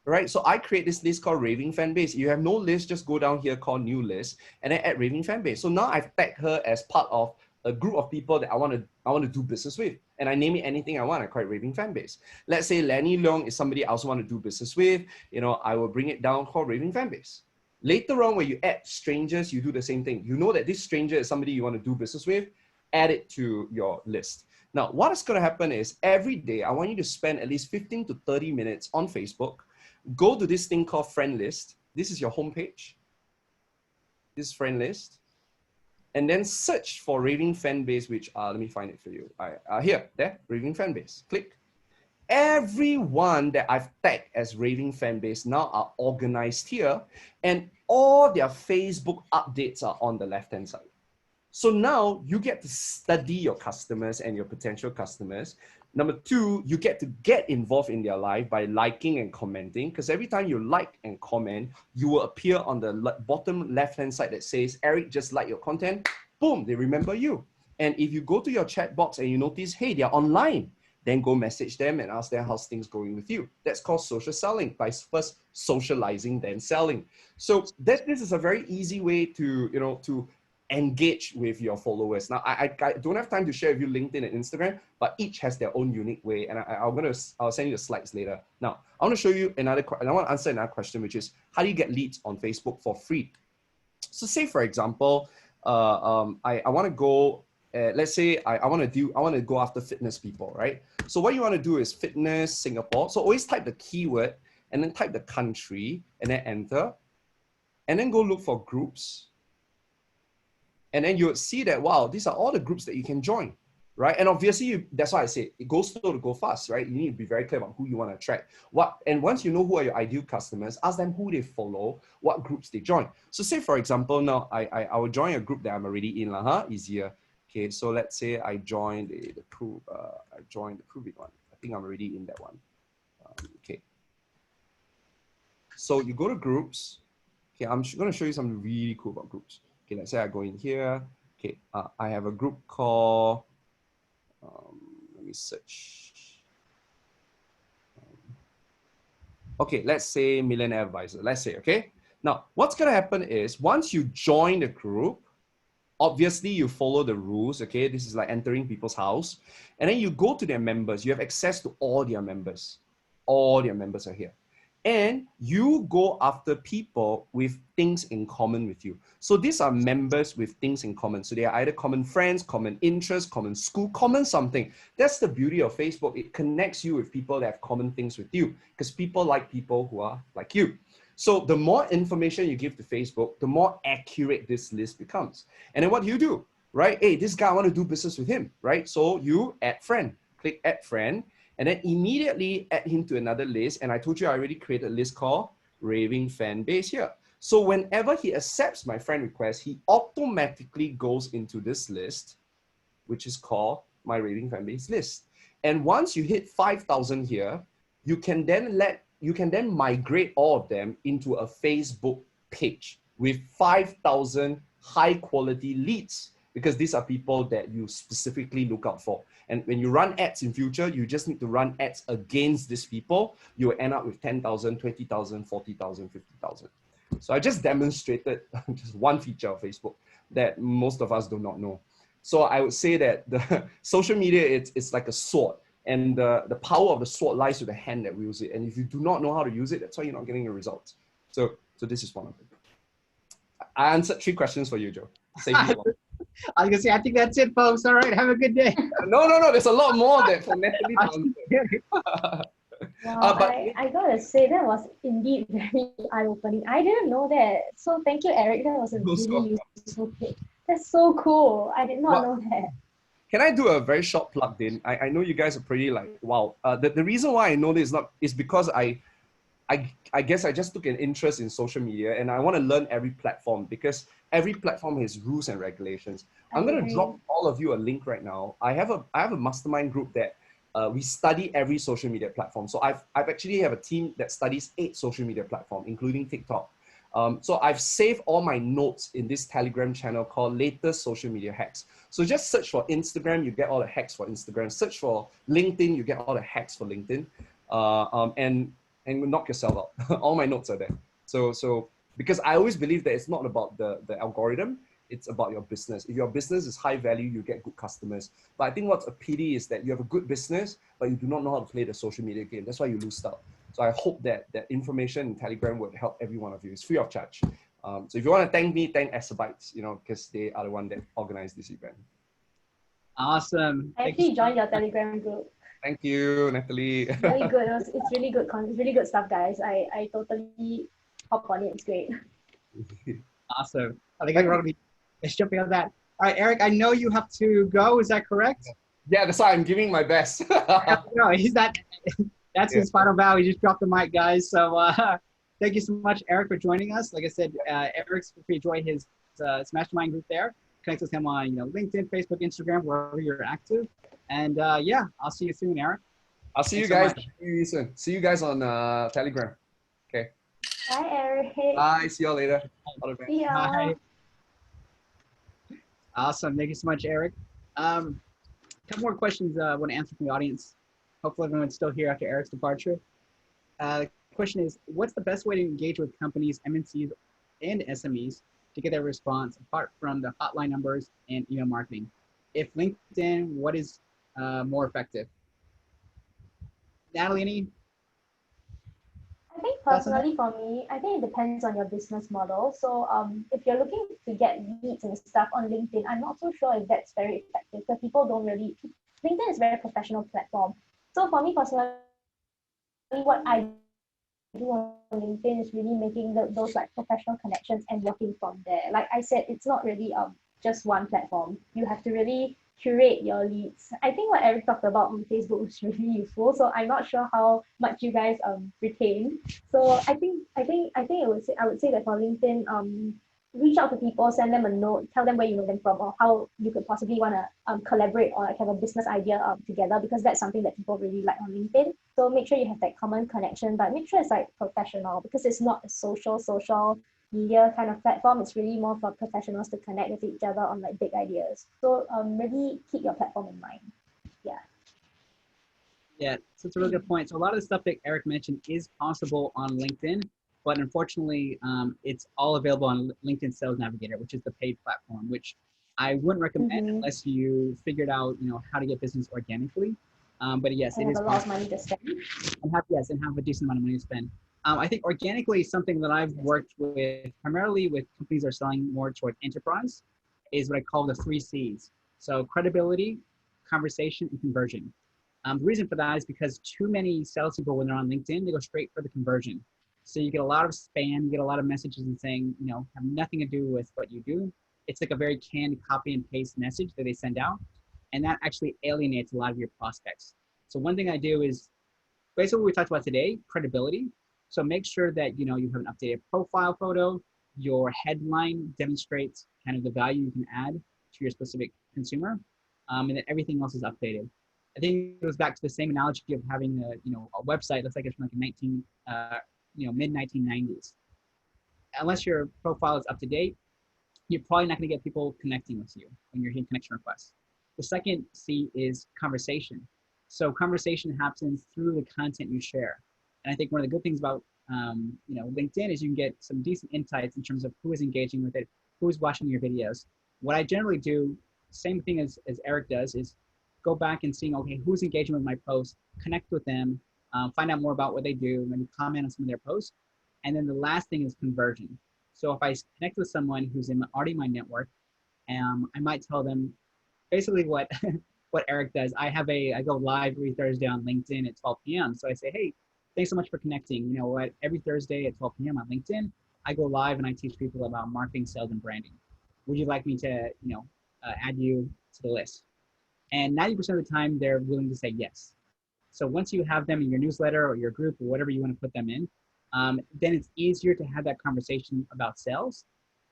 right? So I create this list called Raving Fan Base. You have no list, just go down here, call new list, and then add Raving Fan Base. So now I've tagged her as part of a group of people that I want to do business with, and I name it anything I want. I call it Raving Fan Base. Let's say Lenny Leong is somebody I also want to do business with. You know, I will bring it down called Raving Fan Base. Later on, when you add strangers, you do the same thing. You know that this stranger is somebody you want to do business with, add it to your list. Now, what is going to happen is every day, I want you to spend at least 15 to 30 minutes on Facebook. Go to this thing called friend list. This is your homepage. This friend list. And then search for Raving Fan Base, which, let me find it for you. Here, there, Raving Fan Base. Click. Everyone that I've tagged as Raving Fan Base now are organized here, and all their Facebook updates are on the left-hand side. So now you get to study your customers and your potential customers. Number two, you get to get involved in their life by liking and commenting, because every time you like and comment, you will appear on the bottom left-hand side that says, Eric just liked your content. Boom, they remember you. And if you go to your chat box and you notice, hey, they're online, then go message them and ask them how's things going with you. That's called social selling, by first socializing, then selling. So this is a very easy way to, you know, to engage with your followers. Now, I don't have time to share with you LinkedIn and Instagram, but each has their own unique way. And I'll send you the slides later. Now, I want to show you and I want to answer another question, which is, how do you get leads on Facebook for free? So say, for example, I want to go, let's say I want to go after fitness people, right? So what you want to do is fitness Singapore. So always type the keyword and then type the country and then enter, and then go look for groups. And then you'll see that, wow, these are all the groups that you can join, right? And obviously, that's why I say it goes slow to go fast, right? You need to be very clear about who you want to attract. And once you know who are your ideal customers, ask them who they follow, what groups they join. So say, for example, now I will join a group that I'm already in, easier. Okay, so let's say I joined the Khoo big one. I think I'm already in that one. Okay. So you go to groups. Okay, I'm going to show you something really cool about groups. Okay, let's say I go in here. Okay, I have a group called, let me search. Okay, let's say Millionaire Advisor. Let's say, okay. Now, what's going to happen is once you join the group, obviously you follow the rules. Okay, this is like entering people's house. And then you go to their members. You have access to all their members. All their members are here. And you go after people with things in common with you. So these are members with things in common. So they are either common friends, common interests, common school, common something. That's the beauty of Facebook. It connects you with people that have common things with you, because people like people who are like you. So the more information you give to Facebook, the more accurate this list becomes. And then what do? Right? Hey, this guy, I want to do business with him, right? So you add friend, click add friend, and then immediately add him to another list. And I told you I already created a list called Raving Fan Base here. So whenever he accepts my friend request, he automatically goes into this list, which is called my Raving Fan Base list. And once you hit 5,000 here, you can then migrate all of them into a Facebook page with 5,000 high quality leads, because these are people that you specifically look out for. And when you run ads in future, you just need to run ads against these people. You will end up with 10,000, 20,000, 40,000, 50,000. So I just demonstrated just one feature of Facebook that most of us do not know. So I would say that the social media, it's like a sword. And the power of the sword lies with the hand that wields it. And if you do not know how to use it, that's why you're not getting the results. So this is one of them. I answered 3 questions for you, Joe. Save you one. I was going to say, I think that's it, folks. All right, have a good day. No, there's a lot more that for Natalie to answer. Wow, I gotta say, that was indeed very eye-opening. I didn't know that. So thank you, Eric. That was a really useful tip. That's so cool. I did not know that. Can I do a very short plug then? I know you guys are pretty like, wow. The reason why I know this is because I guess I just took an interest in social media, and I want to learn every platform, because every platform has rules and regulations. I'm going to drop all of you a link right now. I have a mastermind group that we study every social media platform. So I've actually have a team that studies 8 social media platforms, including TikTok. So I've saved all my notes in this Telegram channel called Latest Social Media Hacks. So just search for Instagram, you get all the hacks for Instagram. Search for LinkedIn, you get all the hacks for LinkedIn. And and knock yourself out. All my notes are there. So because I always believe that it's not about the algorithm, it's about your business. If your business is high value, you get good customers. But I think what's a pity is that you have a good business, but you do not know how to play the social media game. That's why you lose out. So I hope that information in Telegram would help every one of you. It's free of charge. So if you want to thank me, thank Escobedo, you know, because they are the one that organized this event. Awesome. I actually joined your Telegram group. Thank you, Natalie. Really good. It's really good. It's really good stuff, guys. I totally hop on it. It's great. Awesome. I think I'm going to be jumping on that. All right, Eric, I know you have to go. Is that correct? Yeah, that's why I'm giving my best. No, he's not. That's his final bow. He just dropped the mic, guys. So thank you so much, Eric, for joining us. Like I said, Eric's free to join his Mastermind group there. Connect with him on LinkedIn, Facebook, Instagram, wherever you're active. And yeah, I'll see you soon, Eric. I'll see you guys. See you soon. See you guys on Telegram. Okay. Bye, Eric. Bye. See y'all later. See ya. Bye. Awesome. Thank you so much, Eric. A couple more questions I want to answer from the audience. Hopefully everyone's still here after Eric's departure. The question is, what's the best way to engage with companies, MNCs, and SMEs to get their response apart from the hotline numbers and email marketing? If LinkedIn, what is more effective? Natalie, any? I think personally for me, I think it depends on your business model. So if you're looking to get leads and stuff on LinkedIn, I'm not so sure if that's very effective because people don't really, LinkedIn is a very professional platform. So for me personally, what I do on LinkedIn is really making those like professional connections and working from there. Like I said, it's not really just one platform. You have to really curate your leads. I think what Eric talked about on Facebook was really useful. So I'm not sure how much you guys retain. So I would say that for LinkedIn, reach out to people, send them a note, tell them where you know them from or how you could possibly want to collaborate or like have a business idea together, because that's something that people really like on LinkedIn. So make sure you have that common connection, but make sure it's like professional, because it's not a social media kind of platform. It's really more for professionals to connect with each other on like big ideas. So really keep your platform in mind. Yeah. Yeah, so it's a really good point. So a lot of the stuff that Eric mentioned is possible on LinkedIn, but unfortunately, it's all available on LinkedIn Sales Navigator, which is the paid platform, which I wouldn't recommend unless you figured out, how to get business organically. But yes, it is a lot of money to spend. And have a decent amount of money to spend. I think organically, something that I've worked with primarily with companies that are selling more toward enterprise is what I call the 3 C's. So credibility, conversation, and conversion. The reason for that is because too many salespeople, when they're on LinkedIn, they go straight for the conversion. So you get a lot of spam, you get a lot of messages and saying, have nothing to do with what you do. It's like a very canned copy and paste message that they send out. And that actually alienates a lot of your prospects. So one thing I do is basically what we talked about today, credibility. So make sure that, you have an updated profile photo, your headline demonstrates kind of the value you can add to your specific consumer, and that everything else is updated. I think it goes back to the same analogy of having a website that's like it's from like a mid-1990s. Unless your profile is up to date, you're probably not going to get people connecting with you when you're hitting connection requests. The second C is conversation. So conversation happens through the content you share. And I think one of the good things about LinkedIn is you can get some decent insights in terms of who is engaging with it, who is watching your videos. What I generally do, same thing as Eric does, is go back and seeing, okay, who's engaging with my post, connect with them, find out more about what they do, maybe comment on some of their posts. And then the last thing is conversion. So if I connect with someone who's already in my network, I might tell them basically what what Eric does. I go live every Thursday on LinkedIn at 12 p.m. So I say, hey, thanks so much for connecting. You know what? Every Thursday at 12 p.m. on LinkedIn, I go live and I teach people about marketing, sales, and branding. Would you like me to, add you to the list? And 90% of the time, they're willing to say yes. So once you have them in your newsletter or your group or whatever you want to put them in, then it's easier to have that conversation about sales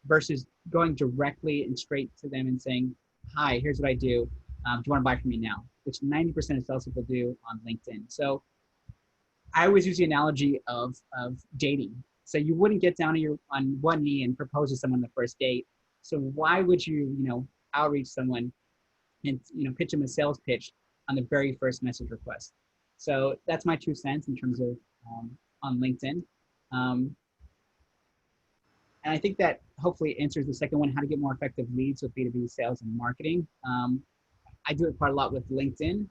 versus going directly and straight to them and saying, hi, here's what I do. Do you want to buy from me now? Which 90% of salespeople do on LinkedIn. So I always use the analogy of dating. So you wouldn't get down on one knee and propose to someone on the first date. So why would you, outreach someone and, pitch them a sales pitch on the very first message request? So that's my 2 cents in terms of on LinkedIn. And I think that hopefully answers the second one, how to get more effective leads with B2B sales and marketing. I do it quite a lot with LinkedIn,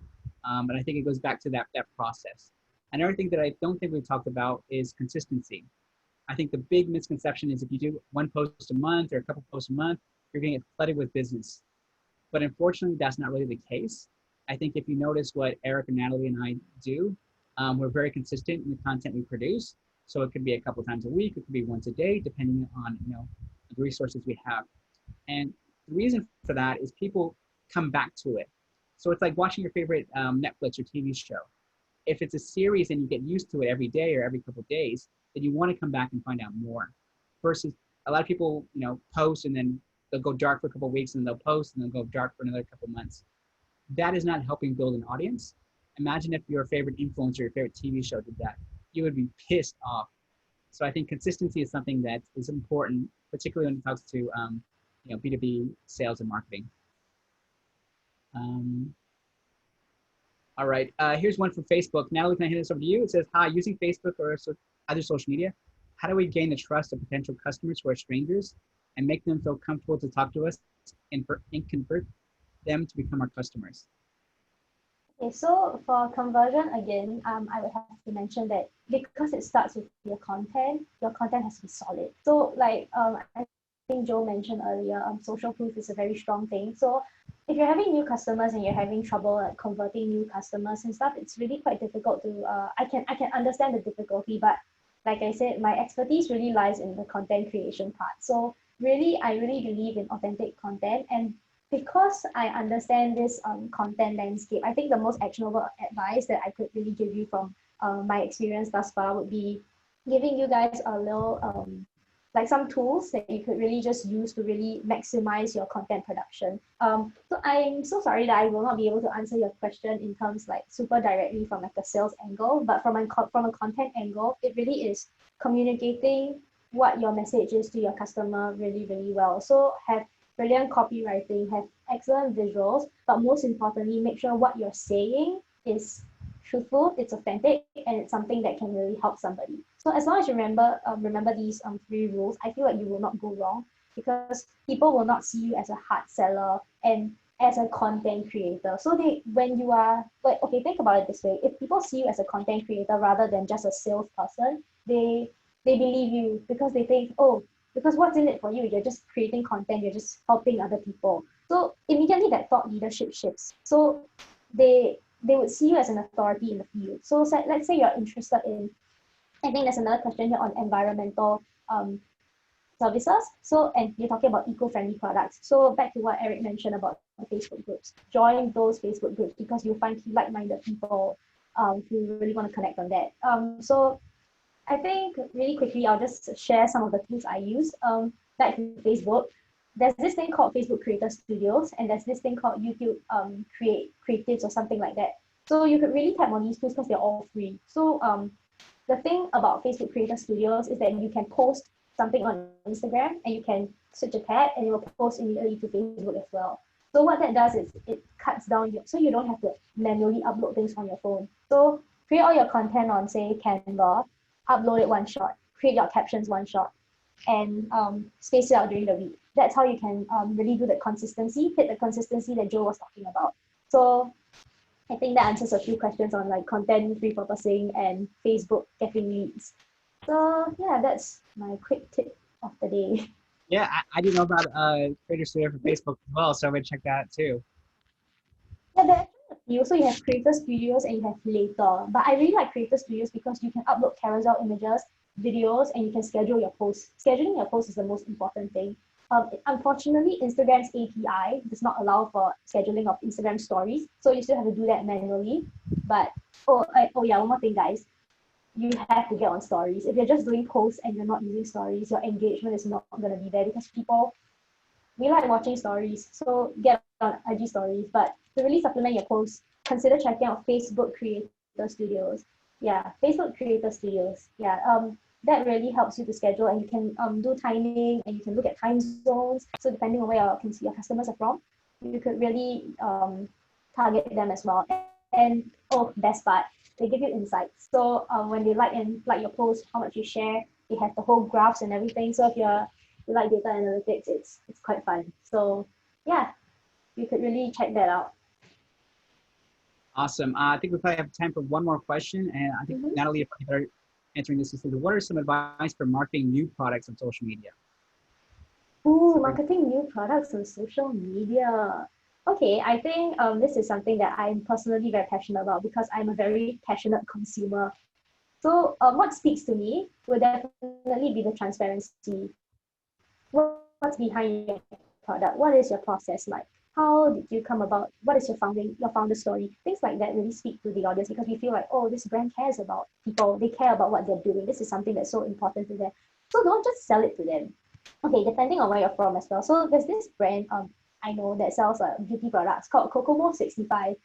but I think it goes back to that process. Another thing that I don't think we've talked about is consistency. I think the big misconception is if you do one post a month or a couple posts a month, you're going to get flooded with business. But unfortunately, that's not really the case. I think if you notice what Eric and Natalie and I do, we're very consistent in the content we produce. So it could be a couple times a week, it could be once a day, depending on the resources we have. And the reason for that is people come back to it. So it's like watching your favorite Netflix or TV show. If it's a series and you get used to it every day or every couple of days, then you want to come back and find out more. Versus a lot of people, post and then they'll go dark for a couple of weeks and they'll post and they'll go dark for another couple of months. That is not helping build an audience. Imagine if your favorite influencer, your favorite TV show did that. You would be pissed off. So I think consistency is something that is important, particularly when it comes to B2B sales and marketing. All right, here's one from Facebook. Natalie, can I hand this over to you? It says, hi, using Facebook or other social media, how do we gain the trust of potential customers who are strangers and make them feel comfortable to talk to us and convert them to become our customers? Okay, so for conversion, again, I would have to mention that because it starts with your content has to be solid. So like I think Joe mentioned earlier, social proof is a very strong thing. So if you're having new customers and you're having trouble like converting new customers and stuff, it's really quite difficult to, I can understand the difficulty, but like I said, my expertise really lies in the content creation part. So really, I really believe in authentic content. And because I understand this content landscape, I think the most actionable advice that I could really give you from my experience thus far would be giving you guys a little, like some tools that you could really just use to really maximize your content production. So I'm so sorry that I will not be able to answer your question in terms like super directly from like a sales angle, but from a content angle, it really is communicating what your message is to your customer really, really well. So have brilliant copywriting, have excellent visuals, but most importantly, make sure what you're saying is truthful, it's authentic, and it's something that can really help somebody. So as long as you remember these 3 rules, I feel like you will not go wrong, because people will not see you as a hard seller and as a content creator. So when you are, like, okay, think about it this way. If people see you as a content creator rather than just a salesperson, they believe you because they think, oh, because what's in it for you? You're just creating content, you're just helping other people. So immediately that thought leadership shifts. So they would see you as an authority in the field. So let's say you're interested in, I think there's another question here on environmental services. So, and you're talking about eco-friendly products. So back to what Eric mentioned about the Facebook groups. Join those Facebook groups because you'll find like-minded people who really want to connect on that. So I think really quickly, I'll just share some of the tools I use. Like Facebook, there's this thing called Facebook Creator Studios, and there's this thing called YouTube Creatives or something like that. So you could really tap on these tools because they're all free. So the thing about Facebook Creator Studios is that you can post something on Instagram and you can switch a tab and it will post immediately to Facebook as well. So what that does is it cuts down so you don't have to manually upload things on your phone. So create all your content on, say, Canva, upload it one shot, create your captions one shot, and space it out during the week. That's how you can really do the consistency, hit the consistency that Joe was talking about. So I think that answers a few questions on like content repurposing and Facebook getting leads. So yeah, that's my quick tip of the day. Yeah, I didn't know about Creator Studio for Facebook as well, so I'm gonna check that out too. Yeah, there are actually a few. So you have Creator Studios and you have Later. But I really like Creator Studios because you can upload carousel images, videos, and you can schedule your posts. Scheduling your posts is the most important thing. Unfortunately, Instagram's API does not allow for scheduling of Instagram stories, so you still have to do that manually. But oh yeah, one more thing, guys. You have to get on stories. If you're just doing posts and you're not using stories, your engagement is not going to be there because we like watching stories. So get on IG stories. But to really supplement your posts, consider checking out Facebook Creator Studios. Yeah, Facebook Creator Studios. Yeah, that really helps you to schedule, and you can do timing, and you can look at time zones. So depending on where your customers are from, you could really target them as well. And oh, best part, they give you insights. So when they like your post, how much you share, they have the whole graphs and everything. So if you like data analytics, it's quite fun. So yeah, you could really check that out. Awesome. I think we probably have time for one more question, and I think Natalie, if you better answering this, is what are some advice for marketing new products on social media? Ooh, marketing new products on social media. Okay, I think this is something that I'm personally very passionate about because I'm a very passionate consumer. So what speaks to me will definitely be the transparency. What's behind your product? What is your process like? How did you come about? What is your founder story? Things like that really speak to the audience because we feel like, oh, this brand cares about people. They care about what they're doing. This is something that's so important to them. So don't just sell it to them. Okay, depending on where you're from as well. So there's this brand I know that sells beauty products called 𝐒𝐞𝐲 𝐏𝐶𝐞𝐬.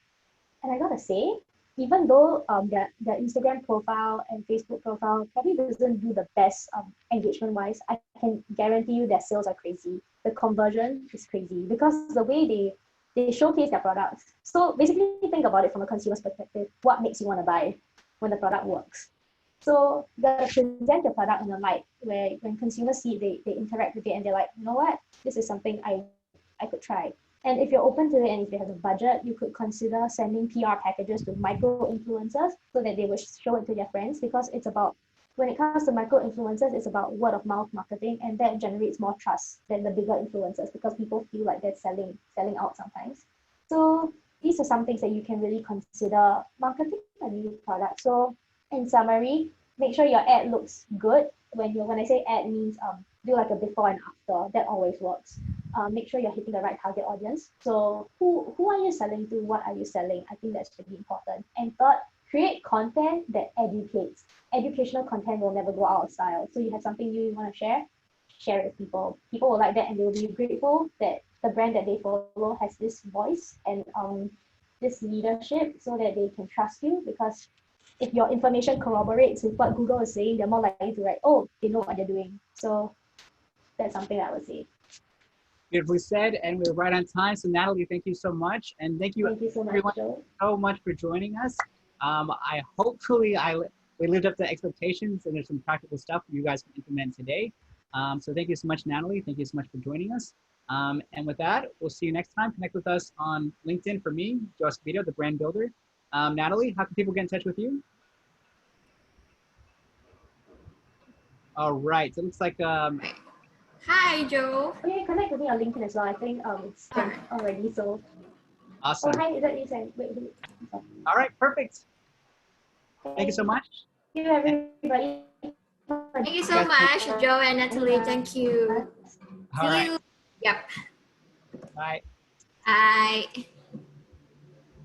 And I gotta say, even though their Instagram profile and Facebook profile probably doesn't do the best engagement-wise, I can guarantee you their sales are crazy. The conversion is crazy because the way they showcase their products. So basically think about it from a consumer's perspective. What makes you want to buy when the product works? So you gotta present your product in a light where when consumers see it, they interact with it and they're like, you know what, this is something I could try. And if you're open to it and if you have a budget, you could consider sending PR packages to micro influencers so that they will show it to their friends because it's about, when it comes to micro influencers, it's about word of mouth marketing and that generates more trust than the bigger influencers because people feel like they're selling out sometimes. So these are some things that you can really consider marketing a new product. So in summary, make sure your ad looks good. When I say ad means do like a before and after. That always works. Make sure you're hitting the right target audience. So who are you selling to? What are you selling? I think that's really important. And third, create content that educates. Educational content will never go out of style. So you have something new you want to share it with people. People will like that and they will be grateful that the brand that they follow has this voice and this leadership so that they can trust you because if your information corroborates with what Google is saying, they're more likely to write, oh, they know what they're doing. So that's something I would say. Beautifully said, and we're right on time. So Natalie, thank you so much, and thank you so much, everyone Joe. so much for joining us. Hopefully we lived up to expectations, and there's some practical stuff you guys can implement today. So thank you so much, Natalie. Thank you so much for joining us. And with that, we'll see you next time. Connect with us on LinkedIn for me, Joe Escobedo, the brand builder. Natalie, how can people get in touch with you? All right, so it looks like Hi, Joe. Okay, connect with me on LinkedIn as well. I think it's sent already. So. Awesome. Oh, hi. Is that you sent? Wait. All right, perfect. Thank you so much. Thank you, everybody. Thank you so much, Joe and Natalie. Thank you. All right. See you. Yep. Bye. Bye.